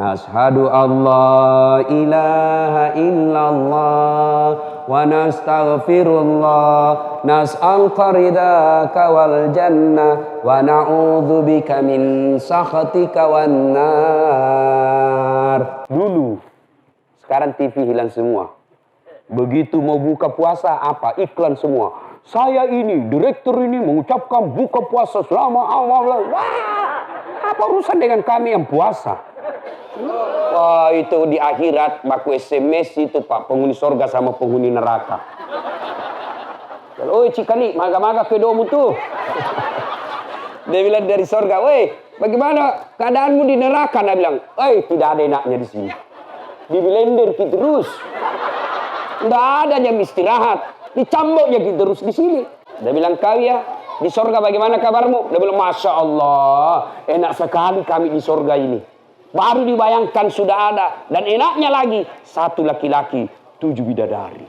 Nashhadu Allah ilaha illallah wa nastaghfirullah nas'aluka ridhaka wal jannah wa na'udzubika min sakhatika wan nar. Dulu, sekarang TV hilang semua. Begitu mau buka puasa, apa? Iklan semua. Saya ini, direktur ini mengucapkan buka puasa selama awal. Wah, apa urusan dengan kami yang puasa? Wah, itu di akhirat baku SMS itu Pak, penghuni sorga sama penghuni neraka. Oi cikali, maga-maga kedomu tuh. Dia bilang dari sorga, woi bagaimana keadaanmu di neraka? Dia bilang, tidak ada enaknya di sini. Di blender gitu terus. Nggak ada jam istirahat. Dicamboknya gitu terus di sini. Dia bilang, kau ya di sorga bagaimana kabarmu? Dia bilang, Masya Allah, enak sekali kami di sorga ini. Baru dibayangkan sudah ada. Dan enaknya lagi, 1 laki-laki, 7 bidadari.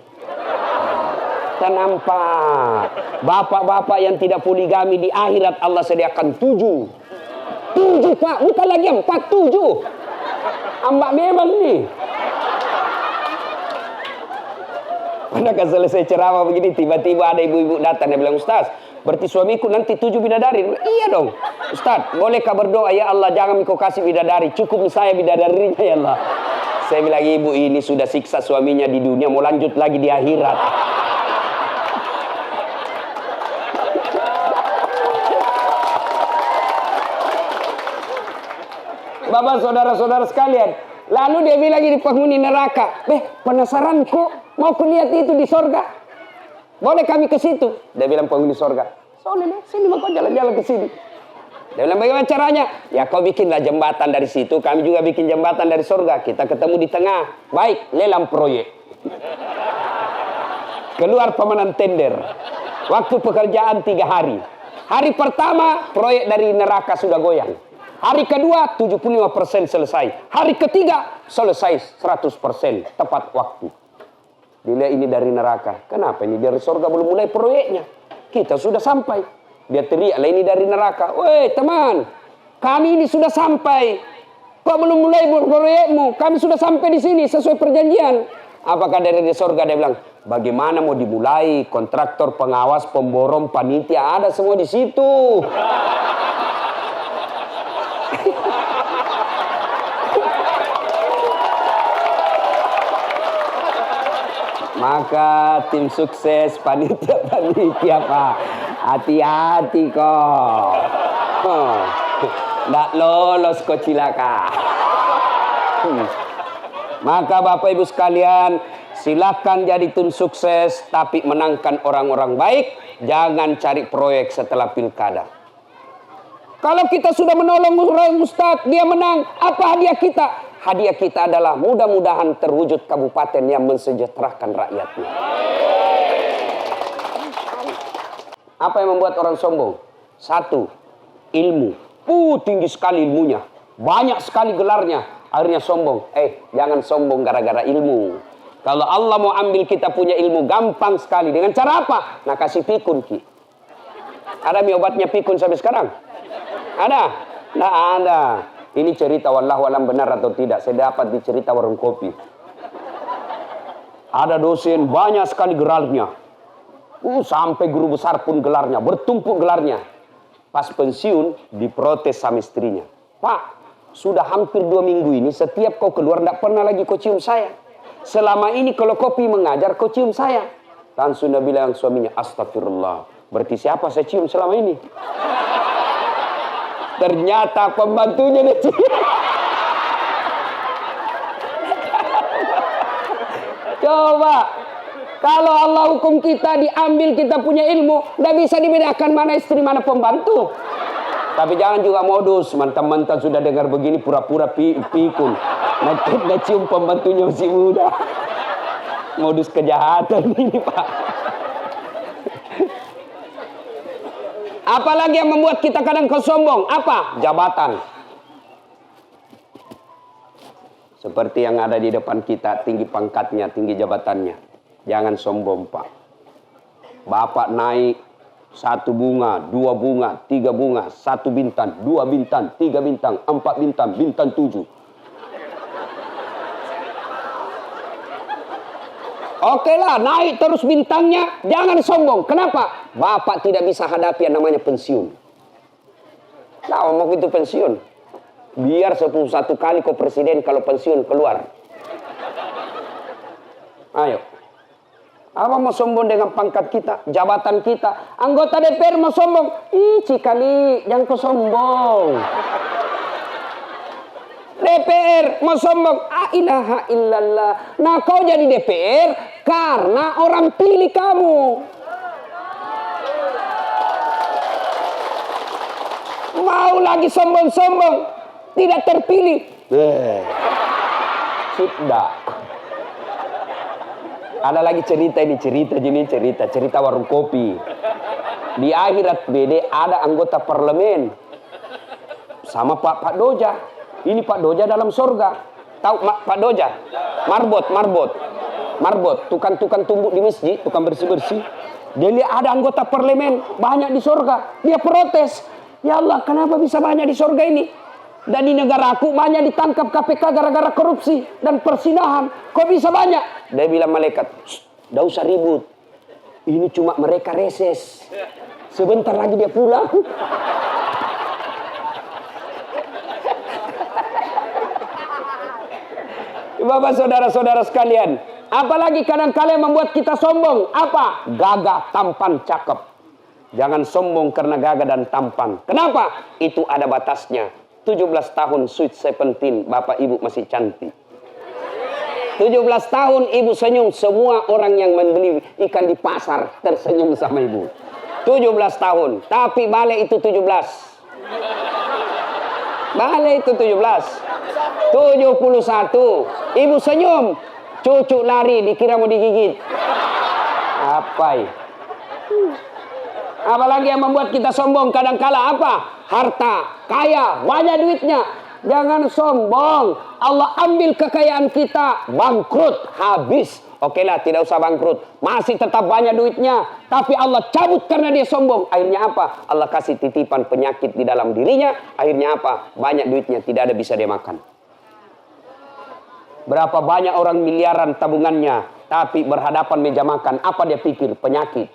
Kita nampak. Bapak-bapak yang tidak poligami di akhirat Allah sediakan 7. 7 Pak, bukan lagi 4, 7. Ambak memang nih. Pernah kan selesai ceramah begini, tiba-tiba ada ibu-ibu datang. Dia bilang, Ustaz, berarti suamiku nanti 7 bidadari. Iya dong. Ustaz, bolehkah berdoa, ya Allah jangan kau kasih bidadari, cukup saya bidadarinya ya Allah. Saya bilang, ibu ini sudah siksa suaminya di dunia, mau lanjut lagi di akhirat. Bapak saudara-saudara sekalian, lalu dia bilang ini penghuni neraka, penasaran kok mau kulihat itu di sorga? Boleh kami ke situ? Dia bilang penghuni sorga, soalnya sini mau kau jalan-jalan ke sini. Dia bilang bagaimana caranya? Ya kau bikinlah jembatan dari situ, kami juga bikin jembatan dari sorga. Kita ketemu di tengah. Baik, lelang proyek. Keluar pemenang tender. Waktu pekerjaan 3 hari. Hari pertama proyek dari neraka sudah goyang. Hari kedua 75% selesai. Hari ketiga selesai 100%. Tepat waktu. Dilihat ini dari neraka. Kenapa ini dari sorga belum mulai proyeknya? Kita sudah sampai. Dia teriak, lah ini dari neraka. Woi teman, kami ini sudah sampai. Kok belum mulai proyekmu? Kami sudah sampai di sini sesuai perjanjian. Apakah dari sorga? Dia bilang, bagaimana mau dimulai? Kontraktor, pengawas, pemborong, panitia ada semua di situ. Maka tim sukses, panitia Pak, hati-hati kok. Nggak lolos kok cilaka. Maka Bapak Ibu sekalian, silakan jadi tim sukses, tapi menangkan orang-orang baik. Jangan cari proyek setelah pilkada. Kalau kita sudah menolong Ustadz, dia menang, apa hadiah kita? Hadiah kita adalah mudah-mudahan terwujud kabupaten yang mensejahterakan rakyatnya. Apa yang membuat orang sombong? 1, ilmu. Tinggi sekali ilmunya. Banyak sekali gelarnya. Akhirnya sombong. Jangan sombong gara-gara ilmu. Kalau Allah mau ambil kita punya ilmu, gampang sekali. Dengan cara apa? Nah kasih pikun Ki. Ada obatnya pikun sampai sekarang? Ada? Nggak ada. Ini cerita wallahu alam benar atau tidak. Saya dapat di cerita warung kopi. Ada dosen banyak sekali gelarnya. Sampai guru besar pun gelarnya. Bertumpuk gelarnya. Pas pensiun diprotes sama istrinya. Pak, sudah hampir 2 minggu ini setiap kau keluar tidak pernah lagi kau cium saya. Selama ini kalau kopi mengajar kau cium saya. Langsung dia bilang suaminya, astagfirullah. Berarti siapa saya cium selama ini? Ternyata pembantunya nih. Coba, kalau Allah hukum kita diambil kita punya ilmu, tidak bisa dibedakan mana istri mana pembantu. Tapi jangan juga modus, mantan-mantan sudah dengar begini pura-pura pikun. Nanti cium pembantunya masih muda. Modus kejahatan ini Pak. Apalagi yang membuat kita kadang sombong? Apa? Jabatan. Seperti yang ada di depan kita, tinggi pangkatnya, tinggi jabatannya. Jangan sombong Pak. Bapak naik 1 bunga, 2 bunga, 3 bunga, 1 bintang, 2 bintang, 3 bintang, 4 bintang, bintang 7. Oke lah, naik terus bintangnya, jangan sombong. Kenapa? Bapak tidak bisa hadapi yang namanya pensiun. Nah, mau itu pensiun. Biar 11 kali kau presiden, kalau pensiun keluar. Ayo. Apa mau sombong dengan pangkat kita, jabatan kita? Anggota DPR mau sombong? Ih, cikali, jangan kau sombong. DPR mau sombong, ilaha illallah. Nah, kau jadi DPR karena orang pilih kamu. Mau lagi sombong-sombong, tidak terpilih. Sudah. Ada lagi cerita ini, cerita warung kopi. Di akhirat BD ada anggota parlemen sama Pak Doja. Ini Pak Doja dalam sorga. Tahu Pak Doja? Marbot, tukang tumbuk di masjid, tukang bersih-bersih. Dia lihat ada anggota parlemen banyak di sorga. Dia protes. Ya Allah, kenapa bisa banyak di sorga ini? Dan di negaraku banyak ditangkap KPK gara-gara korupsi dan persinahan. Kok bisa banyak? Dia bilang malaikat, "Nggak usah ribut. Ini cuma mereka reses. Sebentar lagi dia pulang." Bapak saudara-saudara sekalian, apalagi kadang kalian membuat kita sombong. Apa? Gagah, tampan, cakep. Jangan sombong karena gagah dan tampan. Kenapa? Itu ada batasnya. 17 tahun sweet 17, Bapak Ibu masih cantik. 17 tahun Ibu senyum, semua orang yang membeli ikan di pasar tersenyum sama Ibu. 17 tahun, tapi balik itu 17. Balik itu 17. 71. Ibu senyum, cucu lari dikira mau digigit. Apa ya? Apalagi yang membuat kita sombong kadangkala apa? Harta, kaya, banyak duitnya. Jangan sombong. Allah ambil kekayaan kita, bangkrut, habis. Oke lah, tidak usah bangkrut. Masih tetap banyak duitnya. Tapi Allah cabut karena dia sombong. Akhirnya apa? Allah kasih titipan penyakit di dalam dirinya. Akhirnya apa? Banyak duitnya, tidak ada bisa dia makan. Berapa banyak orang miliaran tabungannya, tapi berhadapan meja makan, apa dia pikir? Penyakit.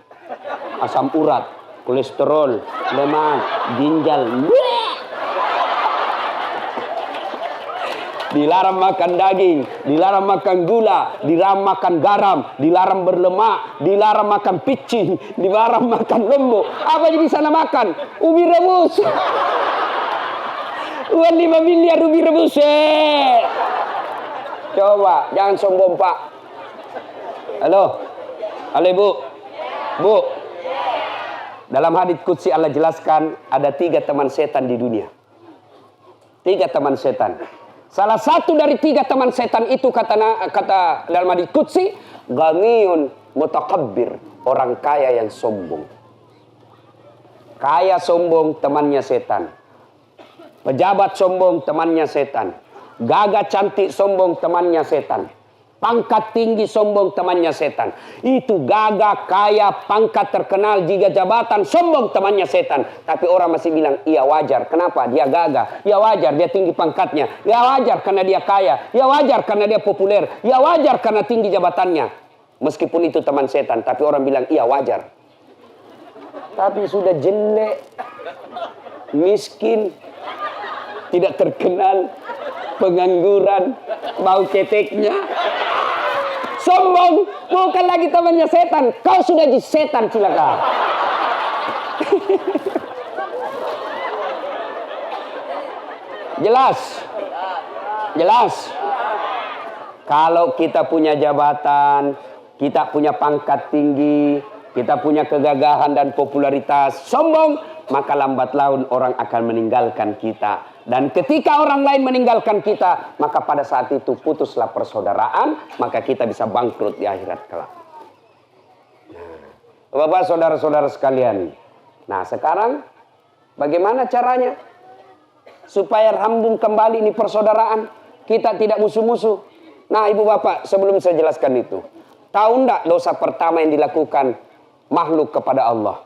Asam urat, kolesterol, lemak, ginjal. Dilarang makan daging, dilarang makan gula, dilarang makan garam, dilarang berlemak, dilarang makan picing, dilarang makan lembu. Apa jadi sana makan? Ubi rebus. Uang 5 miliar ubi rebus. Coba, jangan sombong Pak. Halo Ibu. Bu. Dalam hadits qudsi Allah jelaskan ada 3 teman setan di dunia. 3 teman setan. Salah satu dari 3 teman setan itu kata dalam hadits qudsi, ghaniyun mutakabbir, orang kaya yang sombong. Kaya sombong temannya setan. Pejabat sombong temannya setan. Gagah cantik sombong temannya setan. Pangkat tinggi sombong temannya setan. Itu gagah, kaya, pangkat terkenal, juga jabatan sombong temannya setan. Tapi orang masih bilang, iya wajar. Kenapa? Dia gagah. Ya wajar, dia tinggi pangkatnya. Ya wajar karena dia kaya. Ya wajar karena dia populer. Ya wajar karena tinggi jabatannya. Meskipun itu teman setan, tapi orang bilang, iya wajar. Tapi sudah jelek, miskin, tidak terkenal, pengangguran, bau keteknya, sombong, bukan lagi temannya setan. Kau sudah jadi setan, silakan. Jelas. Kalau kita punya jabatan, kita punya pangkat tinggi, kita punya kegagahan dan popularitas, sombong, maka lambat laun orang akan meninggalkan kita. Dan ketika orang lain meninggalkan kita, maka pada saat itu putuslah persaudaraan, maka kita bisa bangkrut di akhirat kelak. Nah, Bapak, saudara-saudara sekalian. Nah, sekarang bagaimana caranya supaya rambung kembali ini persaudaraan? Kita tidak musuh-musuh. Nah, Ibu Bapak, sebelum saya jelaskan itu, tahu enggak dosa pertama yang dilakukan makhluk kepada Allah?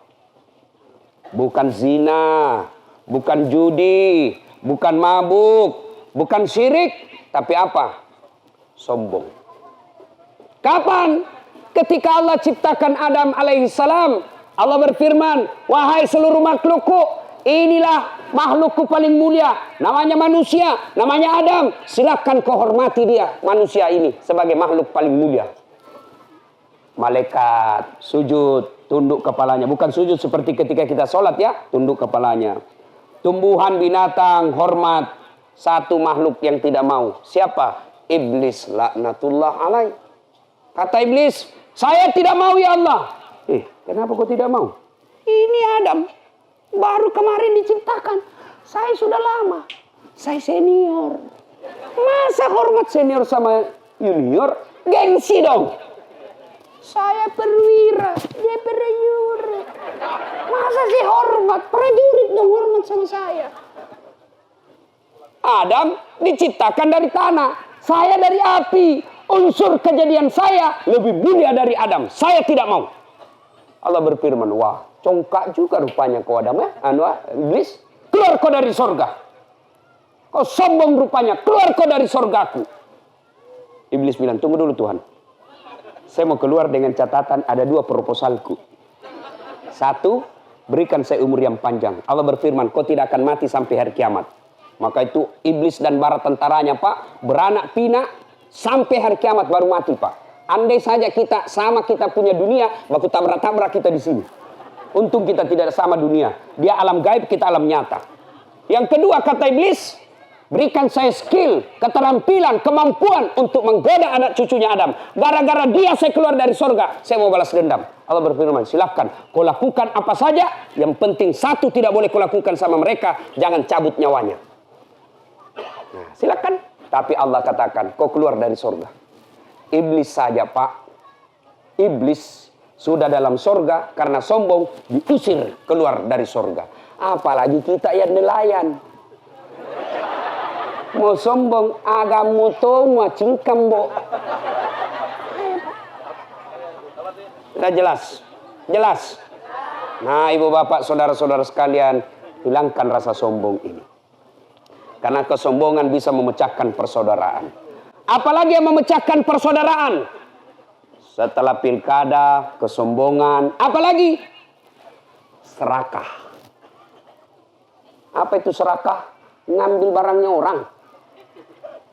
Bukan zina, bukan judi, bukan mabuk, bukan syirik, tapi apa? Sombong. Kapan? ketika Allah ciptakan Adam alaihissalam, Allah berfirman, wahai seluruh makhlukku, inilah makhlukku paling mulia, namanya manusia, namanya Adam. Silakan kau hormati dia, manusia ini sebagai makhluk paling mulia. Malaikat sujud, tunduk kepalanya. Bukan sujud seperti ketika kita sholat ya, tunduk kepalanya. Tumbuhan, binatang, hormat. Satu makhluk yang tidak mau. Siapa? Iblis laknatullah alaih. Kata iblis, saya tidak mau ya Allah. Kenapa kau tidak mau? Ini Adam baru kemarin diciptakan. Saya sudah lama. Saya senior. Masa hormat senior sama junior? Gengsi dong. Saya perwira, dia prajurit. Masa sih hormat? Prajurit dong hormat sama saya. Adam diciptakan dari tanah. Saya dari api. Unsur kejadian saya lebih mulia dari Adam. Saya tidak mau. Allah berfirman, wah congkak juga rupanya kau Adam ya. Iblis, keluar kau dari sorga. Kau sombong rupanya, keluar kau dari sorgaku. Iblis bilang, tunggu dulu Tuhan. Saya mau keluar dengan catatan ada 2 proposalku. 1, berikan saya umur yang panjang. Allah berfirman, kau tidak akan mati sampai hari kiamat. Maka itu iblis dan bara tentaranya Pak, beranak pinak sampai hari kiamat baru mati Pak. Andai saja kita sama kita punya dunia, baku tabrak-tabrak kita di sini. Untung kita tidak sama dunia. Dia alam gaib, kita alam nyata. Yang kedua kata iblis, berikan saya skill, keterampilan, kemampuan untuk menggoda anak cucunya Adam. Gara-gara dia saya keluar dari sorga, saya mau balas dendam. Allah berfirman, silakan kau lakukan apa saja. Yang penting satu tidak boleh kau lakukan sama mereka, jangan cabut nyawanya. Nah, silakan. Tapi Allah katakan, kau keluar dari sorga. Iblis saja Pak, iblis sudah dalam sorga karena sombong diusir keluar dari sorga. Apalagi kita yang nelayan. Mau sombong agamu to mau cingkam bo. Sudah jelas. Nah ibu bapak saudara-saudara sekalian, hilangkan rasa sombong ini. Karena kesombongan bisa memecahkan persaudaraan. Apalagi yang memecahkan persaudaraan? Setelah pilkada, kesombongan, apalagi serakah. Apa itu serakah? Ngambil barangnya orang.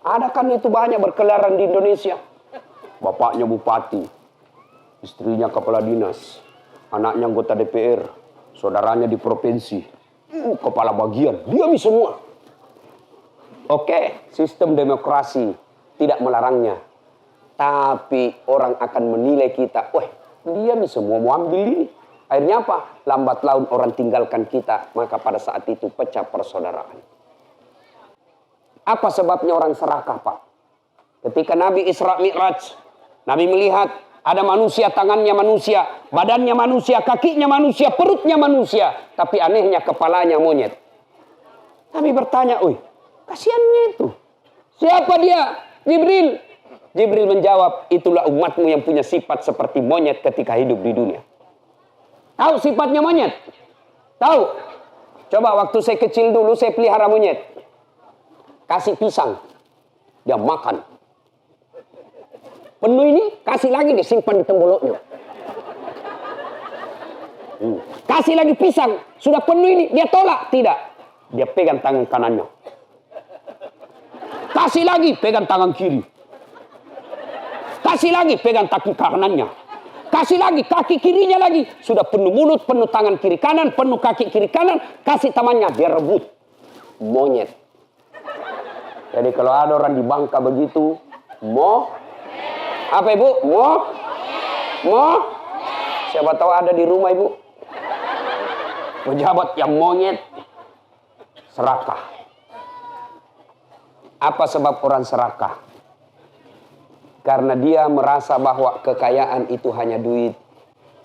Ada kan itu banyak berkeliaran di Indonesia. Bapaknya bupati, istrinya kepala dinas, anaknya anggota DPR, saudaranya di provinsi, kepala bagian, diami semua. Oke, sistem demokrasi tidak melarangnya. Tapi orang akan menilai kita, wah dia nih semua mau ambil ini. Akhirnya apa? Lambat laun orang tinggalkan kita, maka pada saat itu pecah persaudaraan. Apa sebabnya orang serakah Pak? Ketika Nabi Isra Mi'raj, Nabi melihat ada manusia, tangannya manusia, badannya manusia, kakinya manusia, perutnya manusia. Tapi anehnya kepalanya monyet. Nabi bertanya, kasihannya itu. Siapa dia? Jibril. Jibril menjawab, itulah umatmu yang punya sifat seperti monyet ketika hidup di dunia. Tahu sifatnya monyet? Tahu? Coba waktu saya kecil dulu saya pelihara monyet. Kasih pisang, dia makan. Penuh ini, kasih lagi disimpan di temboloknya. Kasih lagi pisang, sudah penuh ini, dia tolak. Tidak, dia pegang tangan kanannya. Kasih lagi, pegang tangan kiri. Kasih lagi, pegang kaki kanannya. Kasih lagi, kaki kirinya lagi. Sudah penuh mulut, penuh tangan kiri kanan, penuh kaki kiri kanan. Kasih temannya, dia rebut. Monyet. Jadi kalau ada orang di Bangka begitu, apa ibu? Siapa tahu ada di rumah ibu. Pejabat yang monyet. Serakah. Apa sebab orang serakah? Karena dia merasa bahwa kekayaan itu hanya duit.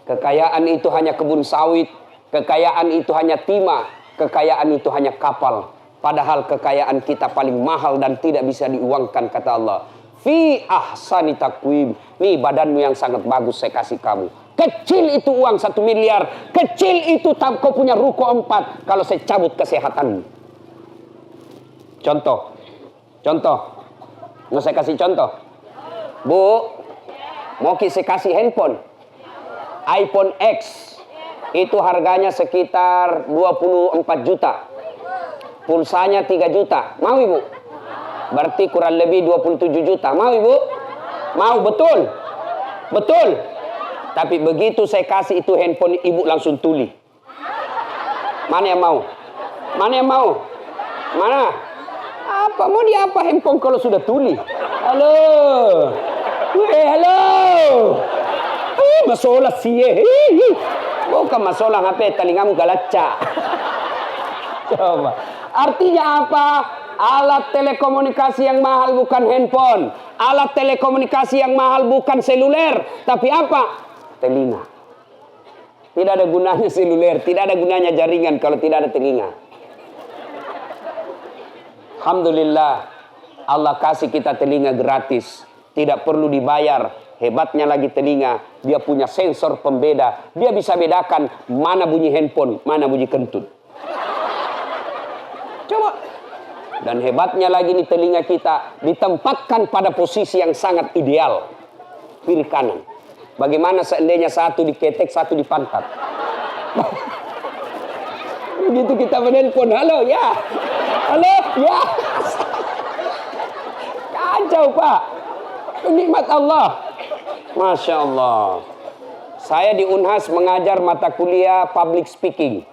Kekayaan itu hanya kebun sawit. Kekayaan itu hanya timah. Kekayaan itu hanya kapal. Padahal kekayaan kita paling mahal dan tidak bisa diuangkan, kata Allah. Fi ahsani taqwim. Nih badanmu yang sangat bagus saya kasih kamu. Kecil itu uang 1 miliar. Kecil itu kau punya ruko 4. Kalau saya cabut kesehatanmu. Contoh. Mau saya kasih contoh. Bu, Mau saya kasih handphone iPhone X, itu harganya sekitar 24 juta. Pulsanya 3 juta. Mau ibu? Berarti kurang lebih 27 juta. Mau ibu? Mau, betul? Betul. Tapi begitu saya kasih itu handphone, ibu langsung tuli. Mana yang mau? Mana yang mau? Mana? Apa? Mau dia apa handphone kalau sudah tuli? Halo? Halo? Masalah sih. Bukan masalah HP, telingamu galacak. Coba. Artinya apa? Alat telekomunikasi yang mahal bukan handphone. Alat telekomunikasi yang mahal bukan seluler. Tapi apa? Telinga. Tidak ada gunanya seluler. Tidak ada gunanya jaringan kalau tidak ada telinga. Alhamdulillah. Allah kasih kita telinga gratis. Tidak perlu dibayar. Hebatnya lagi telinga. Dia punya sensor pembeda. Dia bisa bedakan mana bunyi handphone, mana bunyi kentut. Coba. Dan hebatnya lagi nih telinga kita ditempatkan pada posisi yang sangat ideal. Kiri kanan. Bagaimana seandainya satu di ketek, satu di pantat. Begitu kita menelpon, halo ya. Halo ya. Kacau Pak. Nikmat Allah. Masya Allah. Saya di Unhas mengajar mata kuliah public speaking.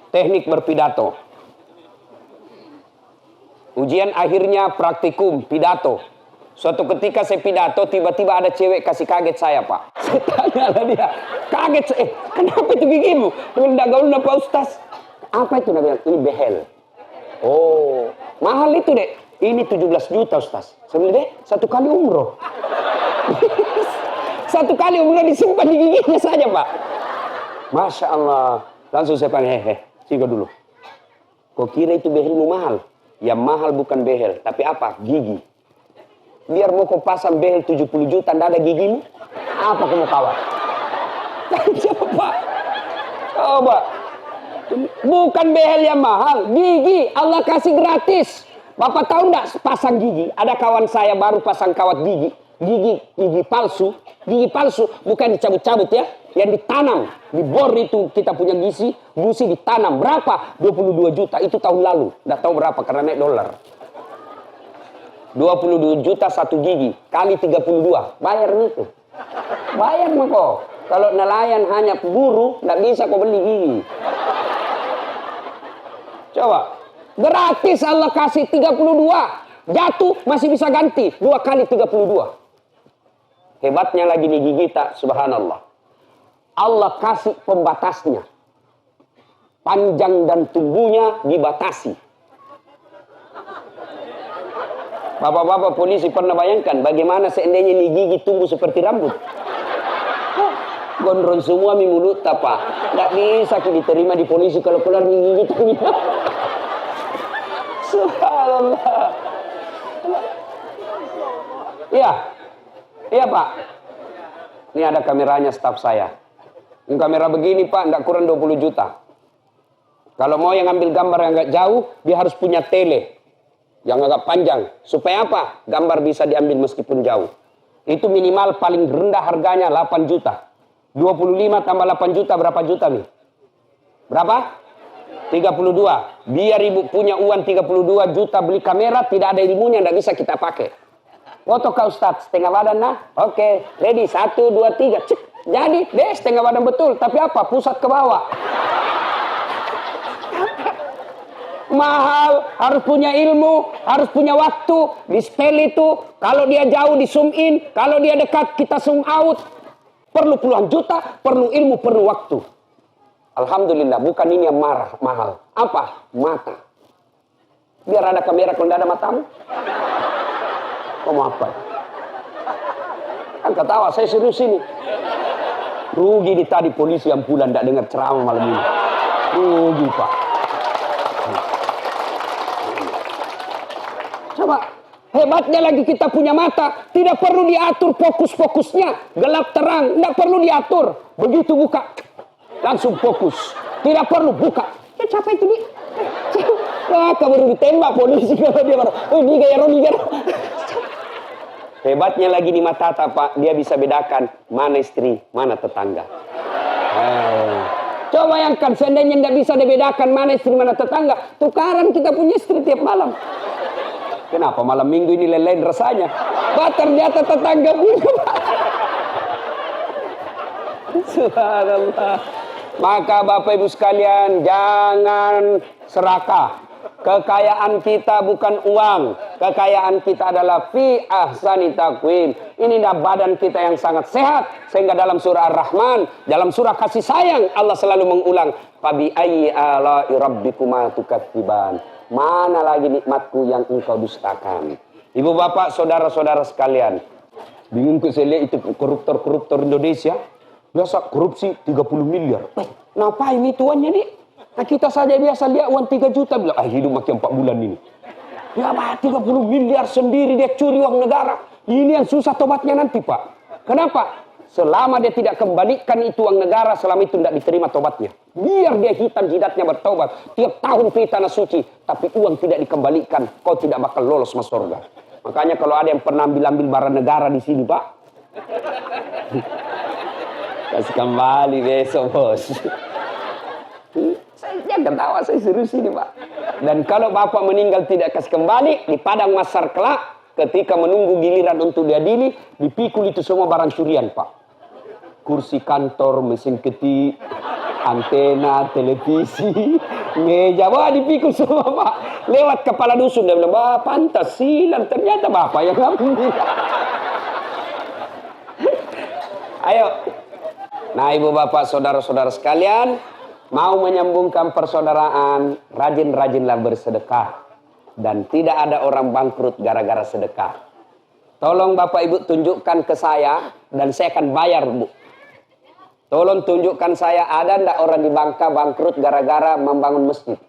Teknik berpidato. Ujian akhirnya praktikum, pidato. Suatu ketika saya pidato, tiba-tiba ada cewek kasih kaget saya, Pak. Saya tanya lah dia, kaget saya, kenapa itu gigimu? Dia bilang, gaul Pak Ustaz. Apa itu? Dia bilang, ini behel. Oh, mahal itu dek. Ini 17 juta Ustaz. Saya bilang, dek, satu kali umroh. Satu kali umroh disimpan di giginya saja, Pak. Masya Allah. Langsung saya panggil, singgah dulu. Kau kira itu behelmu mahal? Yang mahal bukan behel, tapi apa? Gigi. Biar mau kau pasang behel 70 juta, tidak ada gigimu, apa kau mau kawat? Coba. Coba. Bukan behel yang mahal, gigi. Allah kasih gratis. Bapak tahu enggak pasang gigi? Ada kawan saya baru pasang kawat gigi. Gigi palsu. Gigi palsu bukan dicabut-cabut ya. Yang ditanam. Di bor itu kita punya gusi ditanam. Berapa? 22 juta. Itu tahun lalu. Nggak tahu berapa karena naik dolar. 22 juta satu gigi. Kali 32. Bayar itu. Bayar mah kok. Kalau nelayan hanya buru, nggak bisa kau beli gigi. Coba. Gratis Allah kasih 32. Jatuh masih bisa ganti. 2 kali 32. Hebatnya lagi nih gigi tak. Subhanallah. Allah kasih pembatasnya. Panjang dan tumbuhnya dibatasi. Bapak-bapak polisi pernah bayangkan bagaimana seandainya nih gigi tumbuh seperti rambut? Gondrong semua mi mulut apa? Nggak bisa diterima di polisi kalau keluar gigi itu. Subhanallah. Iya. Iya Pak. Ini ada kameranya staf saya. Ini kamera begini Pak, tidak kurang 20 juta. Kalau mau yang ambil gambar yang agak jauh, dia harus punya tele. Yang agak panjang. Supaya apa? Gambar bisa diambil meskipun jauh. Itu minimal paling rendah harganya 8 juta. 25 tambah 8 juta, berapa juta nih? Berapa? 32. Biar ibu punya uang 32 juta beli kamera, tidak ada ilmunya, tidak bisa kita pakai. Foto Kak Ustadz, setengah badan nah. Oke, ready, 1, 2, 3. Cek. Jadi, deh setengah badan betul. Tapi apa? Pusat ke bawah. Mahal, harus punya ilmu, harus punya waktu. Dispel itu, kalau dia jauh di zoom in, kalau dia dekat kita zoom out. Perlu puluhan juta, perlu ilmu, perlu waktu. Alhamdulillah, bukan ini yang mahal. Apa? Mata. Biar ada kamera kalau tidak ada matamu. Kamu apa? Kan ketawa, saya serius ini. Rugi di tadi polisi yang pulang tidak dengar ceramah malam ini. Rugi Pak. Coba, hebatnya lagi kita punya mata. Tidak perlu diatur fokus-fokusnya. Gelap terang, tidak perlu diatur. Begitu buka, langsung fokus. Tidak perlu buka. Siapa itu nih? Wah, kamu ditembak polisi kalau dia baru. Oh, ini gaya Romi. Hebatnya lagi di Matata, Pak, dia bisa bedakan mana istri, mana tetangga. Coba bayangkan, seandainya nggak bisa dibedakan mana istri, mana tetangga, tukaran kita punya istri tiap malam. Kenapa malam minggu ini lain rasanya? Pak, ternyata tetangga punya, Pak. Subhanallah. Maka Bapak Ibu sekalian, jangan serakah. Kekayaan kita bukan uang. Kekayaan kita adalah fi ahsani taqwim. Ini dah badan kita yang sangat sehat. Sehingga dalam surah Ar-Rahman, dalam surah kasih sayang, Allah selalu mengulang, Fabi ayyi ala'i rabbikuma tukadziban. Mana lagi nikmatku yang engkau dustakan. Ibu bapak, saudara-saudara sekalian. Bingung saya lihat itu koruptor-koruptor Indonesia. Biasa korupsi 30 miliar. Ngapain ini tuannya nih? Nah, kita saja biasa lihat uang 3 juta. Bilang, hidup makin 4 bulan ini. Ya Pak, 30 miliar sendiri dia curi uang negara. Ini yang susah tobatnya nanti, Pak. Kenapa? Selama dia tidak kembalikan itu uang negara, selama itu tidak diterima tobatnya. Biar dia hitam jidatnya bertobat. Tiap tahun pergi tanah suci. Tapi uang tidak dikembalikan. Kau tidak bakal lolos masuk surga. Makanya kalau ada yang pernah ambil barang negara di sini, Pak. Kasih kembali besok, bos. Saya ketawa, saya serius ini, Pak. Dan kalau bapak meninggal tidak kasih kembali, di padang mahsyar kelak, ketika menunggu giliran untuk diadili, dipikul itu semua barang curian, Pak. Kursi kantor, mesin ketik, antena, televisi, meja, wah dipikul semua, Pak. Lewat kepala dusun, dia bilang, wah pantas silam, ternyata bapak yang ngambil. Ayo. Nah, ibu bapak, saudara-saudara sekalian, mau menyambungkan persaudaraan, rajin-rajinlah bersedekah. Dan tidak ada orang bangkrut gara-gara sedekah. Tolong bapak ibu tunjukkan ke saya, dan saya akan bayar, Bu. Tolong tunjukkan saya, ada ndak orang di Bangka bangkrut gara-gara membangun masjid?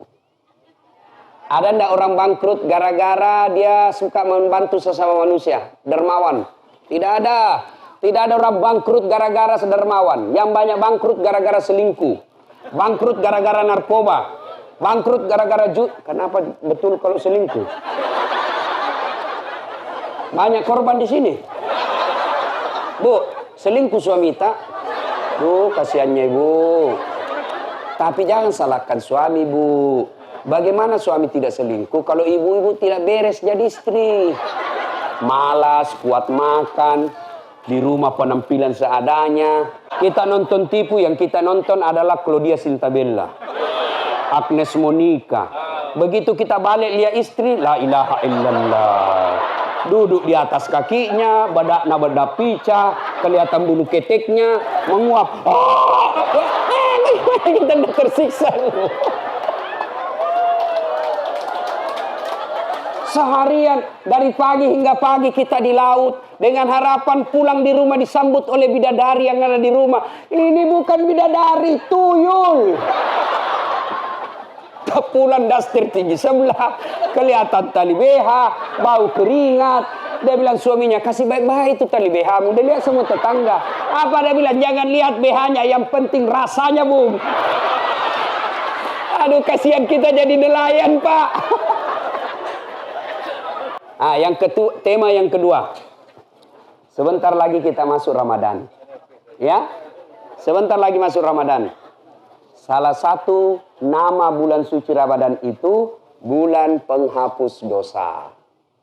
Ada ndak orang bangkrut gara-gara dia suka membantu sesama manusia? Dermawan? Tidak ada. Tidak ada orang bangkrut gara-gara sedermawan. Yang banyak bangkrut gara-gara selingkuh. Bangkrut gara-gara narkoba. Bangkrut gara-gara Kenapa betul kalau selingkuh? Banyak korban di sini. Bu, selingkuh suami tak? Bu, kasihannya ibu. Tapi jangan salahkan suami, Bu. Bagaimana suami tidak selingkuh kalau ibu-ibu tidak beres jadi istri? Malas, kuat makan. Di rumah penampilan seadanya. Kita nonton tipu, yang kita nonton adalah Claudia Sintabella, Agnes Monica. Begitu kita balik lihat istri, la ilaha illallah. Duduk di atas kakinya, badakna bedak pica, kelihatan bulu keteknya, menguap. Kita tersiksa. Seharian dari pagi hingga pagi kita di laut dengan harapan pulang di rumah disambut oleh bidadari yang ada di rumah. Ini bukan bidadari, tuyul. Pulang daster tinggi sebelah, kelihatan tali BH, bau keringat. Dia bilang suaminya, kasih baik-baik itu tali BH-mu. Dia lihat semua tetangga. Apa dia bilang? Jangan lihat BH-nya, yang penting rasanya, Bung. Aduh, kasihan kita jadi nelayan, Pak. Tema yang kedua. Sebentar lagi kita masuk Ramadan. Ya? Sebentar lagi masuk Ramadan. Salah satu nama bulan suci Ramadan itu bulan penghapus dosa.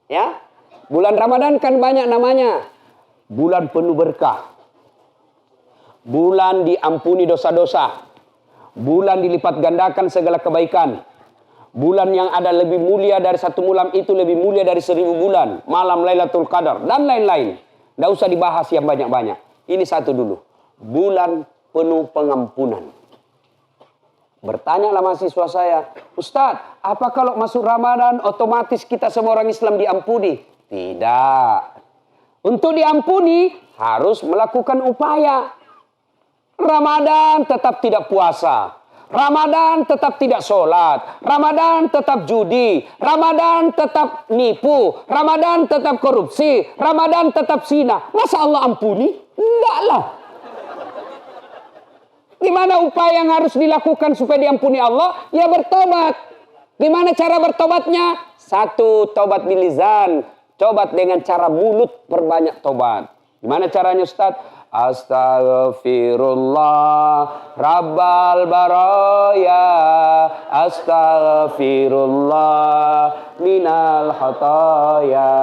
Ya? Bulan Ramadan kan banyak namanya. Bulan penuh berkah. Bulan diampuni dosa-dosa. Bulan dilipat gandakan segala kebaikan. Bulan yang ada lebih mulia dari satu malam itu lebih mulia dari 1000 bulan. Malam Lailatul Qadar dan lain-lain. Tidak usah dibahas yang banyak-banyak. Ini satu dulu. Bulan penuh pengampunan. Bertanyalah mahasiswa saya, Ustadz, apa kalau masuk Ramadan otomatis kita semua orang Islam diampuni? Tidak. Untuk diampuni harus melakukan upaya. Ramadan tetap tidak puasa. Ramadan tetap tidak sholat. Ramadan tetap judi. Ramadan tetap nipu. Ramadan tetap korupsi. Ramadan tetap zina. Masa Allah ampuni? Enggak lah. Gimana upaya yang harus dilakukan supaya diampuni Allah? Ya bertobat. Gimana cara bertobatnya? 1, tobat bilizan. Tobat dengan cara mulut, perbanyak tobat. Gimana caranya Ustaz? Astaghfirullah Rabbal baraya, astaghfirullah minal khataya.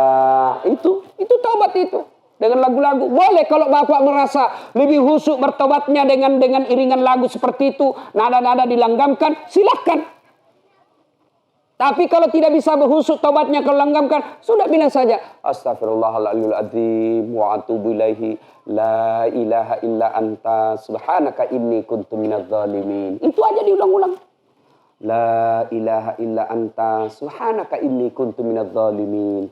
Itu tobat itu. Dengan lagu-lagu. Boleh kalau Bapak merasa lebih khusyuk bertobatnya dengan iringan lagu seperti itu, nada-nada dilanggamkan, silahkan. Tapi kalau tidak bisa berkhusyuk tobatnya kalau langgamkan, sudah bilang saja Astaghfirullahaladzim wa atubu ilaihi la ilaha illa anta subhanaka inni kuntu minadz zalimin. Itu aja diulang-ulang. La ilaha illa anta subhanaka inni kuntu minadz zalimin.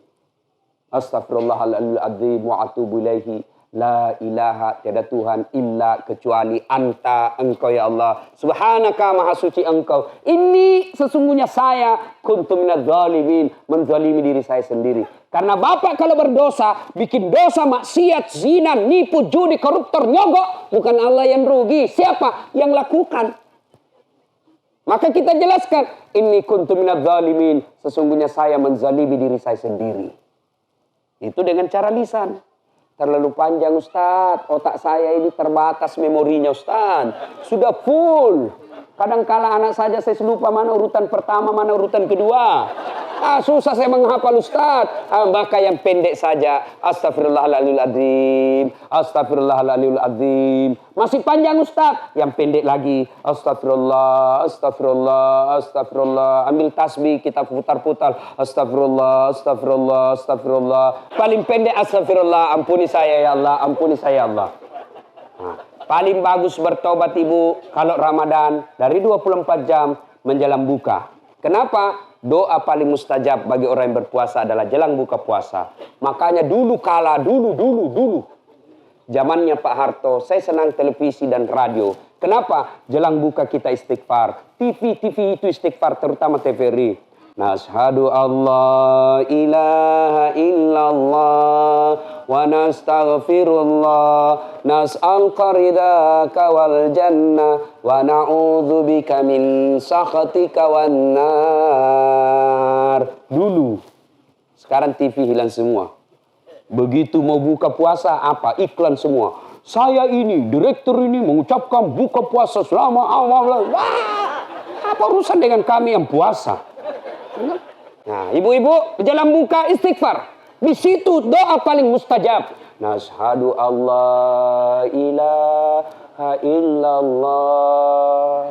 Astaghfirullahaladzim wa atubu ilaihi la ilaha, tiada Tuhan illa kecuali anta, engkau ya Allah. Subhanaka, maha suci engkau. Ini sesungguhnya saya kuntu minadz zalimin, menzalimi diri saya sendiri. Karena Bapak kalau berdosa, bikin dosa, maksiat, zina, nipu, judi, koruptor, nyogok, bukan Allah yang rugi. Siapa yang lakukan? Maka kita jelaskan, ini kuntu minadz zalimin, sesungguhnya saya menzalimi diri saya sendiri. Itu dengan cara lisan. Terlalu panjang Ustaz, otak saya ini terbatas memorinya Ustaz. Sudah full. Kadang-kala anak saja saya lupa mana urutan pertama, mana urutan kedua. Susah saya menghafal Ustaz. Maka yang pendek saja. Astaghfirullahaladzim. Astaghfirullahaladzim. Masih panjang Ustaz. Yang pendek lagi. Astagfirullah, astagfirullah, astagfirullah. Ambil tasbih, kita putar-putar. Astagfirullah, astagfirullah, astagfirullah. Paling pendek astagfirullah. Ampuni saya ya Allah, ampuni saya ya Allah. Paling bagus bertobat ibu kalau Ramadan dari 24 jam menjelang buka. Kenapa? Doa paling mustajab bagi orang yang berpuasa adalah jelang buka puasa. Makanya dulu zamannya Pak Harto, saya senang televisi dan radio. Kenapa? Jelang buka kita istighfar. TV itu istighfar, terutama TVRI. Nashhadu Allah ilaha illallah wa nastaghfirullah nas'aluka ridhaka wal jannah wa na'udzubika min sakhatika wan nar. Dulu. Sekarang TV hilang semua. Begitu mau buka puasa apa? Iklan semua. Saya ini, direktur ini mengucapkan buka puasa selama awal. Wah, apa urusan dengan kami yang puasa? Nah, ibu-ibu jalan buka istighfar. Di situ doa paling mustajab. Nashhadu Allah ilaha illallah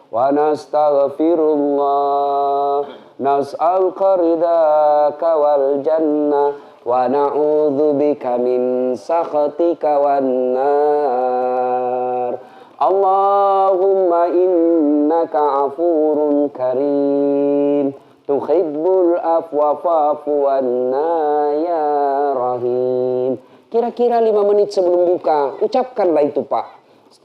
wa nastaghfirullah nas'aluka ridhaka wal jannah wa na'udzubika min sakhatika wan nar. Allahumma innaka afurun karim tuhibbul afwa fa'fu anna ya rahim. Kira-kira 5 menit sebelum buka, ucapkanlah itu Pak.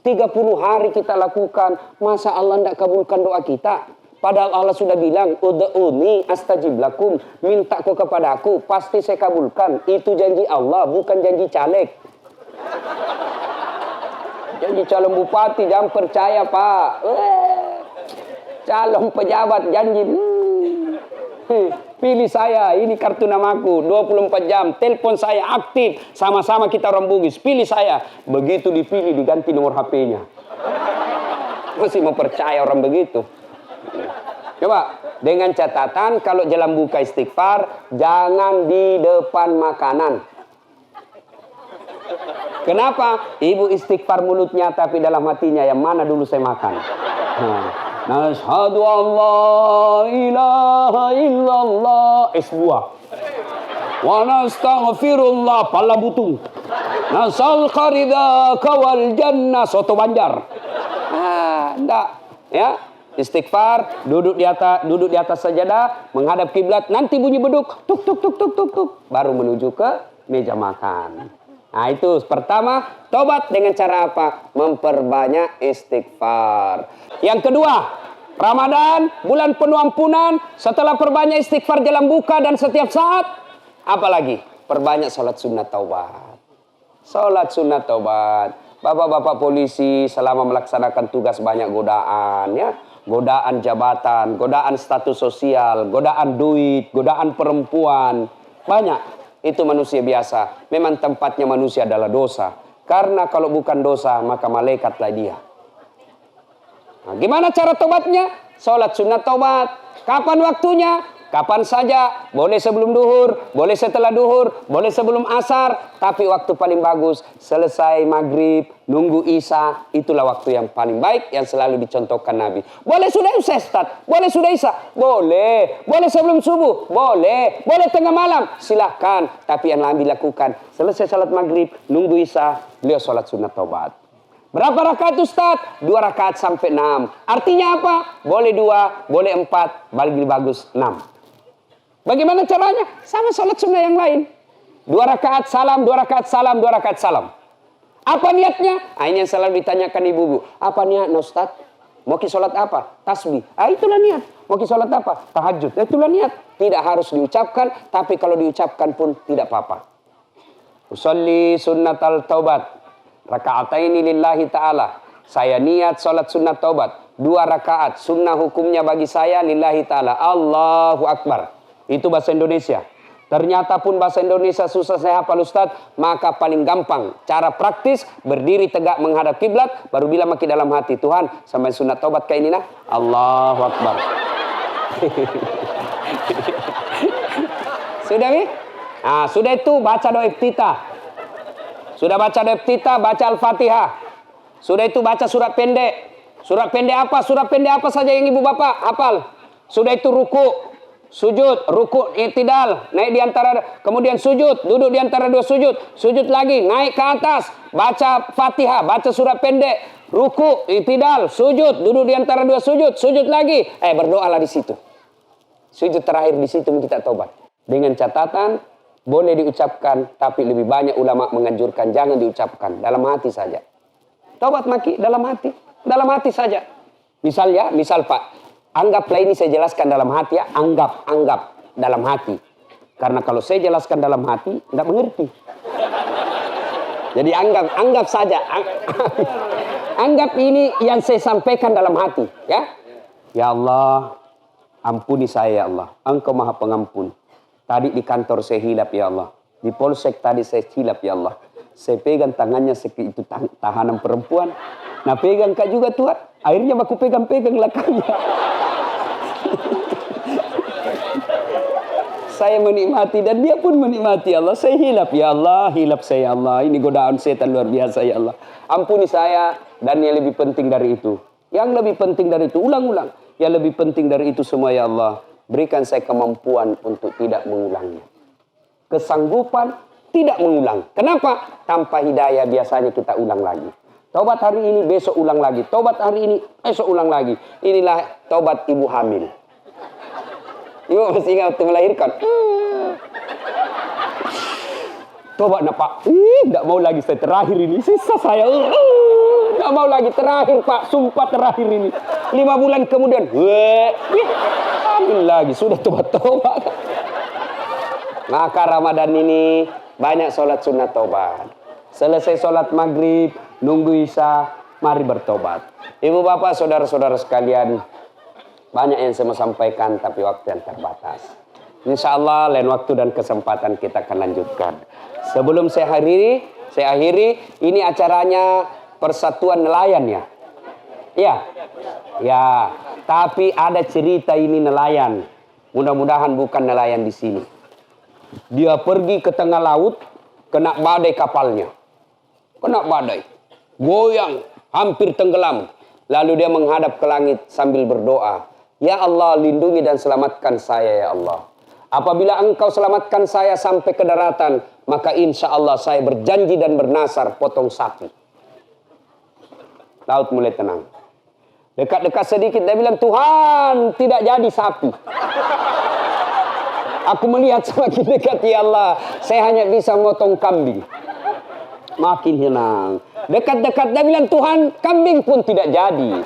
30 hari kita lakukan, masa Allah tidak kabulkan doa kita? Padahal Allah sudah bilang, ud'uni astajib lakum, minta kau kepada aku, pasti saya kabulkan. Itu janji Allah, bukan janji caleg. Janji calon bupati, jangan percaya Pak. Calon pejabat janji. Pilih saya, ini kartu namaku, 24 jam, telepon saya aktif, sama-sama kita orang Bugis, pilih saya. Begitu dipilih, diganti nomor HP-nya. Masih mau percaya orang begitu? Coba, dengan catatan kalau jalan buka istighfar, jangan di depan makanan. Kenapa? Ibu istighfar mulutnya, tapi dalam hatinya, yang mana dulu saya makan? Nashhadu Allah ilaha illallah, es buah. Wa nastaghfirullah, pala butung. Nas'aluka ridhaka wal jannah, soto Banjar. Enggak, ya. Istighfar, duduk di atas sajadah, menghadap kiblat, nanti bunyi beduk, tuk tuk tuk tuk tuk tuk, baru menuju ke meja makan. Nah, itu pertama, tobat dengan cara apa? Memperbanyak istighfar. Yang kedua, Ramadan, bulan penuh ampunan, setelah perbanyak istighfar jalan buka dan setiap saat, apalagi? Perbanyak salat sunat taubat. Salat sunat taubat. Bapak-bapak polisi selama melaksanakan tugas banyak godaan, ya. Godaan jabatan, godaan status sosial, godaan duit, godaan perempuan. Banyak. Itu manusia biasa. Memang tempatnya manusia adalah dosa. Karena kalau bukan dosa, maka malaikatlah dia. Nah, gimana cara tobatnya? Sholat sunat tobat. Kapan waktunya? Kapan saja. Boleh sebelum duhur, boleh setelah duhur, boleh sebelum asar. Tapi waktu paling bagus, selesai maghrib, nunggu isya. Itulah waktu yang paling baik yang selalu dicontohkan Nabi. Boleh sudah isya, Ustaz? Boleh sudah isya? Boleh. Boleh sebelum subuh? Boleh. Boleh tengah malam? Silahkan. Tapi yang Nabi lakukan, selesai salat maghrib, nunggu isya, beliau sholat sunat tobat. Berapa rakaat Ustaz? 2 rakaat sampai 6. Artinya apa? Boleh 2, boleh 4, paling bagus 6. Bagaimana caranya? Sama sholat sunnah yang lain. 2 rakaat salam, 2 rakaat salam, 2 rakaat salam. Apa niatnya? Ini yang selalu ditanyakan ibu-ibu. Apa niatnya Ustaz? Mau ki sholat apa? Tasbih. Itulah niat. Mau ki sholat apa? Tahajud. Itulah niat. Tidak harus diucapkan, tapi kalau diucapkan pun tidak apa-apa. Usolli sunnatal taubat. Raka'ataini lillahi ta'ala. Saya niat sholat sunnah taubat. 2 rakaat. Sunnah hukumnya bagi saya lillahi ta'ala. Allahu Akbar. Itu bahasa Indonesia. Ternyata pun bahasa Indonesia susah saya hafal Ustaz. Maka paling gampang. Cara praktis. Berdiri tegak menghadap kiblat. Baru bilang makin dalam hati. Tuhan sampai sunat taubat kayak ini nah. Allahu Akbar. Sudah nih? Nah, sudah itu baca doa iftitah. Sudah baca doa iftitah, baca Al-Fatihah. Sudah itu baca surat pendek. Surat pendek apa? Surat pendek apa saja yang ibu bapak hafal. Sudah itu ruku. Sujud, ruku, i'tidal, naik di antara, kemudian sujud, duduk di antara 2 sujud, sujud lagi, naik ke atas, baca Fatihah, baca surat pendek, ruku, i'tidal, sujud, duduk di antara 2 sujud, sujud lagi, berdoalah di situ. Sujud terakhir di situ kita tobat. Dengan catatan boleh diucapkan, tapi lebih banyak ulama menganjurkan jangan diucapkan, dalam hati saja. Tobat maki dalam hati saja. Misal Pak. Anggaplah ini saya jelaskan dalam hati ya. Anggap dalam hati. Karena kalau saya jelaskan dalam hati, tidak mengerti. Jadi anggap saja. Anggap ini yang saya sampaikan dalam hati. Ya, ya Allah, ampuni saya ya Allah. Engkau maha pengampun. Tadi di kantor saya hilap ya Allah. Di polsek tadi saya hilap ya Allah. Saya pegang tangannya itu tahanan perempuan. Nah pegang kak juga Tuhan. Akhirnya aku pegang belakangnya. Saya menikmati dan dia pun menikmati Allah. Saya hilap ya Allah, hilap saya ya Allah. Ini godaan setan luar biasa ya Allah. Ampuni saya dan yang lebih penting dari itu. Yang lebih penting dari itu, ulang-ulang. Yang lebih penting dari itu semua ya Allah. Berikan saya kemampuan untuk tidak mengulangnya. Kesanggupan tidak mengulang. Kenapa? Tanpa hidayah biasanya kita ulang lagi. Taubat hari ini, besok ulang lagi. Taubat hari ini, besok ulang lagi. Inilah taubat ibu hamil. Ibu masih ingat waktu melahirkan. Taubat nak Pak. Tidak mau lagi saya terakhir ini. Sisa saya. Tidak mau lagi terakhir Pak. Sumpah terakhir ini. 5 bulan kemudian. Hamil lagi. Sudah taubat. Maka Ramadan ini banyak sholat sunat taubat. Selesai sholat maghrib, nunggu isya, mari bertobat. Ibu bapak, saudara-saudara sekalian, banyak yang saya mau sampaikan, tapi waktu yang terbatas. Insya Allah, lain waktu dan kesempatan kita akan lanjutkan. Sebelum saya akhiri, ini acaranya Persatuan Nelayan ya? Ya. Tapi ada cerita ini nelayan. Mudah-mudahan bukan nelayan di sini. Dia pergi ke tengah laut, kena badai kapalnya. Kena badai, goyang, hampir tenggelam. Lalu dia menghadap ke langit sambil berdoa. Ya Allah, lindungi dan selamatkan saya ya Allah. Apabila engkau selamatkan saya sampai ke daratan, maka insya Allah saya berjanji dan bernasar potong sapi. Laut mulai tenang. Dekat-dekat sedikit dia bilang, Tuhan tidak jadi sapi. Aku melihat semakin dekat ya Allah. Saya hanya bisa motong kambing. Makin hilang. Dekat-dekat dia bilang, Tuhan kambing pun tidak jadi.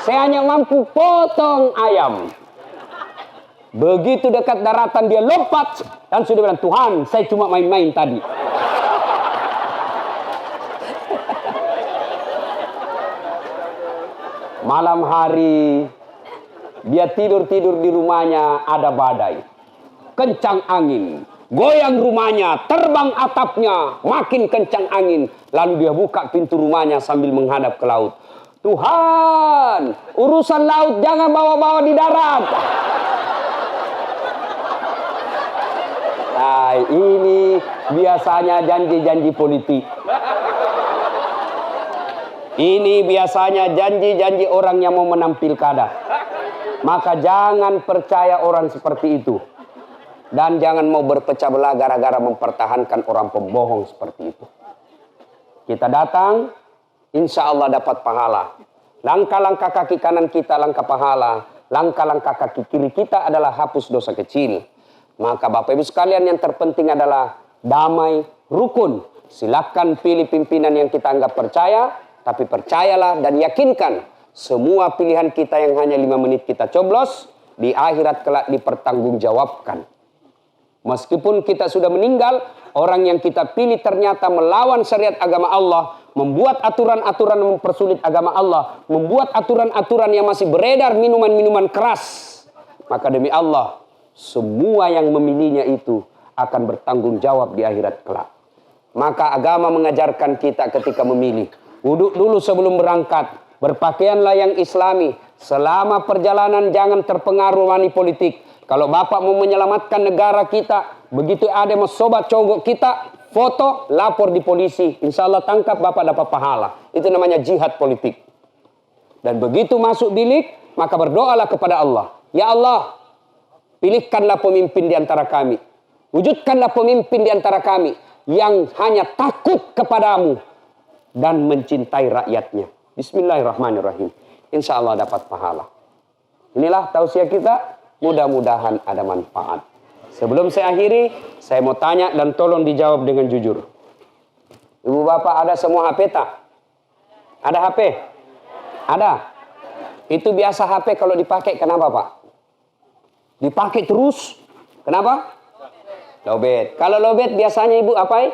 Saya hanya mampu potong ayam. Begitu dekat daratan dia lompat. Dan sudah bilang, Tuhan saya cuma main-main tadi. Malam hari dia tidur di rumahnya, ada badai. Kencang angin. Goyang rumahnya, terbang atapnya, makin kencang angin. Lalu dia buka pintu rumahnya sambil menghadap ke laut. Tuhan, urusan laut jangan bawa-bawa di darat. Nah, ini biasanya janji-janji politik. Ini biasanya janji-janji orang yang mau menang pilkada. Maka jangan percaya orang seperti itu. Dan jangan mau berpecah belah gara-gara mempertahankan orang pembohong seperti itu. Kita datang, insya Allah dapat pahala. Langkah-langkah kaki kanan kita langkah pahala. Langkah-langkah kaki kiri kita adalah hapus dosa kecil. Maka Bapak Ibu sekalian, yang terpenting adalah damai, rukun. Silakan pilih pimpinan yang kita anggap percaya. Tapi percayalah dan yakinkan, semua pilihan kita yang hanya 5 menit kita coblos, di akhirat kelak dipertanggungjawabkan. Meskipun kita sudah meninggal, orang yang kita pilih ternyata melawan syariat agama Allah, membuat aturan-aturan yang mempersulit agama Allah, membuat aturan-aturan yang masih beredar minuman-minuman keras. Maka demi Allah, semua yang memilihnya itu akan bertanggung jawab di akhirat kelak. Maka agama mengajarkan kita ketika memilih, wudhu dulu sebelum berangkat, berpakaianlah yang islami, selama perjalanan jangan terpengaruh money politik. Kalau Bapak mau menyelamatkan negara kita, begitu ada sobat cogok kita, foto, lapor di polisi. Insya Allah tangkap, Bapak dapat pahala. Itu namanya jihad politik. Dan begitu masuk bilik, maka berdoalah kepada Allah. Ya Allah, pilihkanlah pemimpin di antara kami. Wujudkanlah pemimpin di antara kami yang hanya takut kepadamu dan mencintai rakyatnya. Bismillahirrahmanirrahim. Insya Allah dapat pahala. Inilah tausiah kita. Mudah-mudahan ada manfaat. Sebelum saya akhiri, saya mau tanya dan tolong dijawab dengan jujur. Ibu bapak ada semua HP tak? Ada HP? Ada. Itu biasa HP kalau dipakai kenapa Pak? Dipakai terus. Kenapa? Lowbat. Kalau lowbat biasanya ibu apain?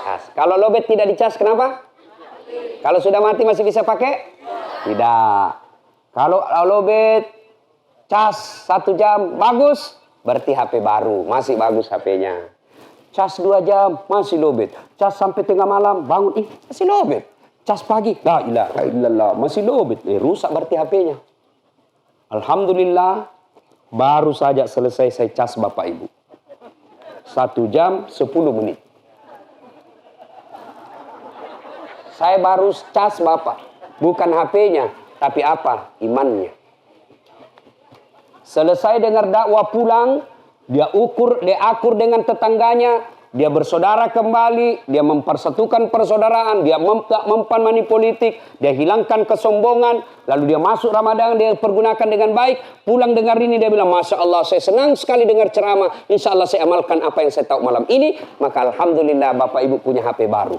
Cas. Kalau lowbat tidak dicas kenapa? Kalau sudah mati masih bisa pakai? Tidak. Kalau lowbat cas 1 jam, bagus. Berarti HP baru, masih bagus HP-nya. Cas 2 jam, masih lowbat. Cas sampai tengah malam, bangun, masih lowbat. Cas pagi, la ilaha illallah, masih lowbat. Rusak berarti HP-nya. Alhamdulillah, baru saja selesai saya cas Bapak Ibu. 1 jam 10 menit. Saya baru cas Bapak. Bukan HP-nya, tapi apa? Imannya. Selesai dengar dakwah pulang, dia akur dengan tetangganya, dia bersaudara kembali, dia mempersatukan persaudaraan, dia mempan money politik, dia hilangkan kesombongan, lalu dia masuk Ramadan, dia pergunakan dengan baik, pulang dengar ini dia bilang, Masya Allah saya senang sekali dengar ceramah, insya Allah saya amalkan apa yang saya tahu malam ini, maka Alhamdulillah Bapak Ibu punya HP baru.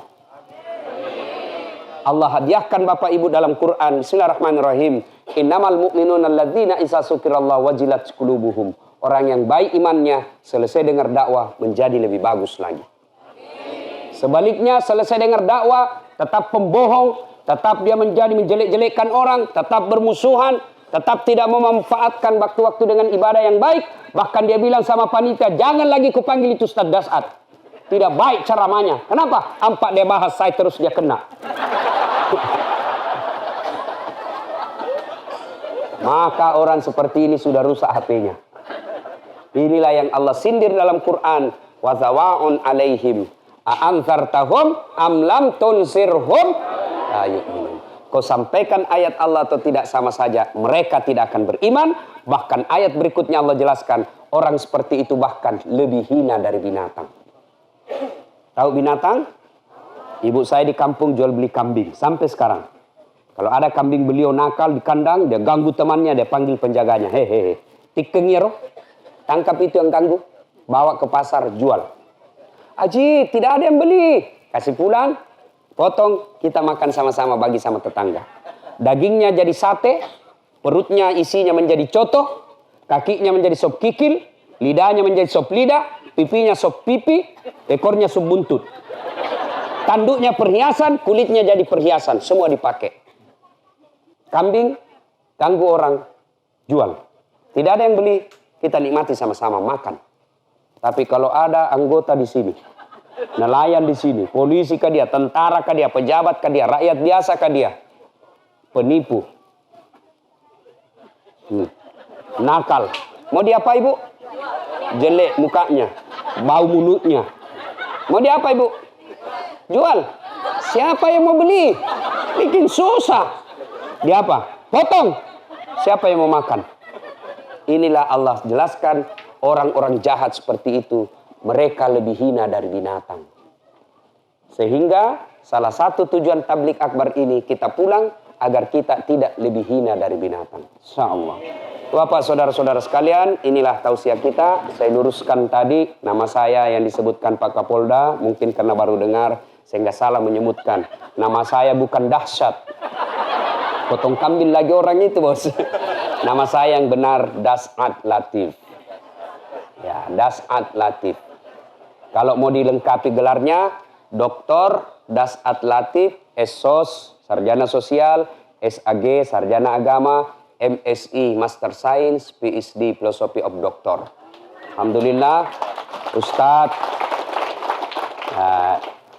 Allah hadiahkan Bapak Ibu dalam Quran. Bismillahirrahmanirrahim. Innamal mu'minuna alladzina idza dzukirallahu wajilat qulubuhum. Orang yang baik imannya selesai dengar dakwah menjadi lebih bagus lagi. Sebaliknya selesai dengar dakwah tetap pembohong, tetap dia menjadi menjelek-jelekkan orang, tetap bermusuhan, tetap tidak memanfaatkan waktu-waktu dengan ibadah yang baik. Bahkan dia bilang sama panitia, jangan lagi kupanggil itu Ustaz Das'ad. Tidak baik ceramahnya. Kenapa? Ampak dia bahas saya terus dia kena. Maka orang seperti ini sudah rusak HP-nya. Inilah yang Allah sindir dalam Quran. Wa zawa'un alaihim a'anzartahum am lam tunsirhum la yu'minun. Kau sampaikan ayat Allah atau tidak sama saja, mereka tidak akan beriman. Bahkan ayat berikutnya Allah jelaskan, orang seperti itu bahkan lebih hina dari binatang. Tahu binatang? Ibu saya di kampung jual beli kambing sampai sekarang. Kalau ada kambing beliau nakal di kandang, dia ganggu temannya, dia panggil penjaganya. Hehehe, tikeng ya roh, tangkap itu yang ganggu, bawa ke pasar jual. Aji, tidak ada yang beli, kasih pulang, potong, kita makan sama-sama, bagi sama tetangga. Dagingnya jadi sate, perutnya isinya menjadi coto, kakinya menjadi sop kikil, lidahnya menjadi sop lidah, pipinya sop pipi, ekornya sop buntut. Tanduknya perhiasan, kulitnya jadi perhiasan, semua dipakai. Kambing, ganggu orang, jual. Tidak ada yang beli, kita nikmati sama-sama, makan. Tapi kalau ada anggota di sini, nelayan di sini, polisi kah dia, tentara kah dia, pejabat kah dia, rakyat biasa kah dia, penipu, nakal, mau diapa ibu? Jelek mukanya, bau mulutnya, mau diapa ibu? Jual. Siapa yang mau beli? Bikin susah. Dia apa? Potong. Siapa yang mau makan? Inilah Allah jelaskan orang-orang jahat seperti itu. Mereka lebih hina dari binatang. Sehingga salah satu tujuan tablik akbar ini kita pulang agar kita tidak lebih hina dari binatang. Insyaallah. Bapak saudara-saudara sekalian, inilah tausiah kita. Saya luruskan tadi nama saya yang disebutkan Pak Kapolda. Mungkin karena baru dengar sehingga salah menyebutkan. Nama saya bukan Dahsyat. Potong kambing lagi orang itu bos. Nama saya yang benar Das'ad Latif. Ya, Das'ad Latif. Kalau mau dilengkapi gelarnya, Dr. Das'ad Latif, SSOS, Sarjana Sosial, SAG, Sarjana Agama, MSI, Master Science, PhD, Philosophy of Doctor. Alhamdulillah, Ustadz.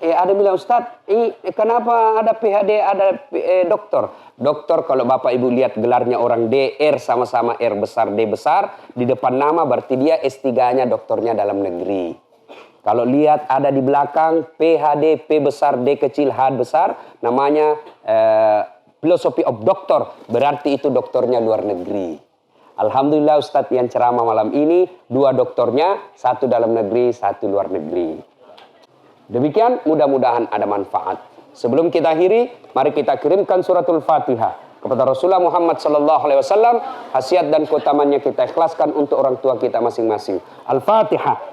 Ada bilang, Ustadz, kenapa ada PhD, ada doktor? Doktor kalau Bapak Ibu lihat gelarnya orang DR sama-sama R besar, D besar. Di depan nama berarti dia S3-nya doktornya dalam negeri. Kalau lihat ada di belakang PhD, P besar, D kecil, H besar. Namanya Philosophy of Doctor. Berarti itu doktornya luar negeri. Alhamdulillah Ustadz yang ceramah malam ini. 2 doktornya, 1 dalam negeri, 1 luar negeri. Demikian mudah-mudahan ada manfaat. Sebelum kita akhiri, mari kita kirimkan suratul Fatihah kepada Rasulullah Muhammad SAW. Khasiat dan keutamannya kita ikhlaskan untuk orang tua kita masing-masing. Al-Fatihah.